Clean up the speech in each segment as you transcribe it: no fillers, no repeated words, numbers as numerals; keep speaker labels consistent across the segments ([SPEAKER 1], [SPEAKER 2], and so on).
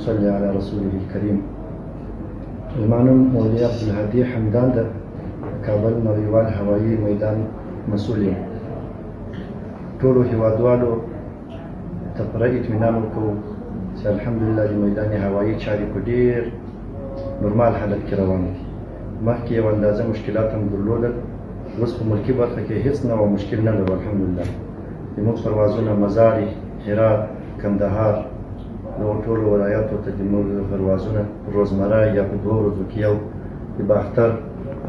[SPEAKER 1] صل على رسوله الكريم. زمانم مولوي عبدالهادي حمدان د کابل نړیوال هوایي میدان مسؤل یم. ټولو هیوادوالو ته پوره اطمینان ورکوو چې الحمدلله د میدان هوایي چارې په ډېر نورمال حالت کې روانې دي. مخکې یو اندازه مشکلات هم درلودل، اوس په ملکي برخه کې هېڅ نوع مشکل نه لرو الحمدلله. زموږ پروازونه مزار، هرات، کندهار، نور ټولو ولایاتو ته زموږ پروازونه روزمره یا په 2 ورځو کې یو د باختر،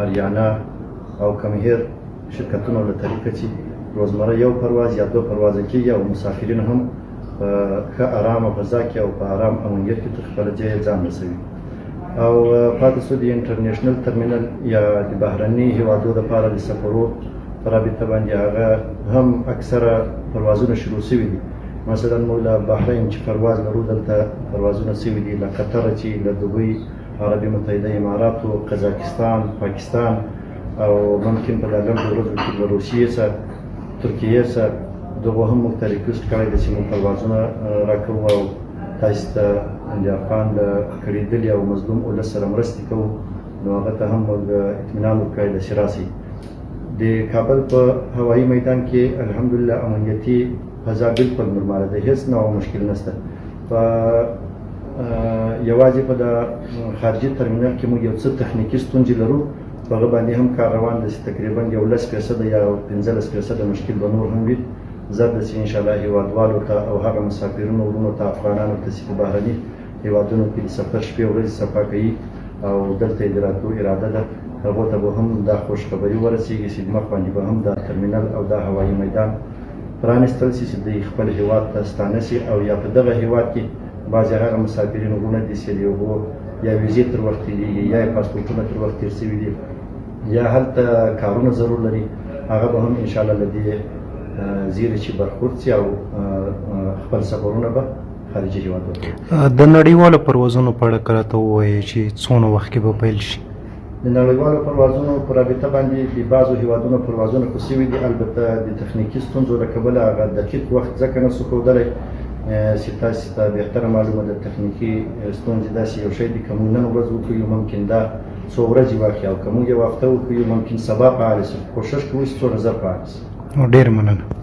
[SPEAKER 1] اریانا او کمهیر شرکتونو له طریقه چې روزمره یو پرواز یا 2 پروازه کېږي او مسافرین هم په ښه ارامه فضا کې او په ارام امنیت کې تر خپله ځایه ځان رسوي. او پاتې شو د انټرنیشنل ترمینل یا د بهرني هیوادو دپاره د سفرو په رابطه باندې هغه هم اکثره پروازونه شروع شوي دي. مثلا موږ له بحرین چې پرواز لرو دلته پروازونه شوي دي، له قطره چې له دوبۍ، عربي متحده اماراتو، قزاقستان، پاکستان او ممکن په دا لږو ورځو کې له روسیې څخه، ترکیې څخه دغو هم موږ ته ریکوست کړی ده چې موږ پروازونه راکوو او تاسو ته د افغان د کړېدلي او مظلوم ولس سره مرستې کوو. نو هغه ته هم موږ اطمینان ورکړی ده چې راسئ. د کابل په هوایي میدان کې الحمدلله امنیتي فضا بالکل نورماله ده، هېڅ نوع مشکل نشته. په یوازې په د خارجي ترمینل کې موږ یو څه تخنیکي ستونزې لرو، په هغه باندې هم کار روان ده چې تقریبا 11% یا 15% مشکل به نور هم وي. زه ده چې انشاءالله هیوادوالو ته او هغه مسافرینو ورونو ته افغانانو ته چې په بهرني هیوادونو کې د سفر شپې ورځې صفا کوي او دلته یې د راتلو اراده ده، هغو ته به هم دا خوشخبري ورسېږي چې مخ باندې به هم دا ترمینل او دا هوایي میدان پرانستل شي چې دوی خپل هیواد ته ستانه شي. او یا په دغه هیواد کې بعضې هغه مسافرین وروڼه دي چې د هغو یا ویزې تر وخت تېرېږي یا یې پاسپورټونه تر وخت تېر شوي دي یا هلته کارونه ضرور لري، هغه به هم انشاءالله له دې زیرې چې برخورد شي او خپل سفرونه به خارجي هیوادو ته.
[SPEAKER 2] د نړیوالو پروازونو په اړه که راته ووایې چې څونه وخت کې به پیل شي؟
[SPEAKER 1] د نړیوالو پروازونو په رابطه باندې د بعضو هیوادونو پروازونه خو شوي دي، البته د تخنیکي ستونزو له کبله هغه دقیق وخت ځکه نه شو ښودلی چې تاسو ته بهتره معلومه ده. تخنیکي ستونزې داسې یو شی دي، که موږ نن ورځ وکړو ممکن دا څو ورځې واخلي، او که موږ یو هفته وکړو ممکن سبا فعال شي. کوشش کوو چې څو ورځې فعال شي.
[SPEAKER 2] ډېر مننه.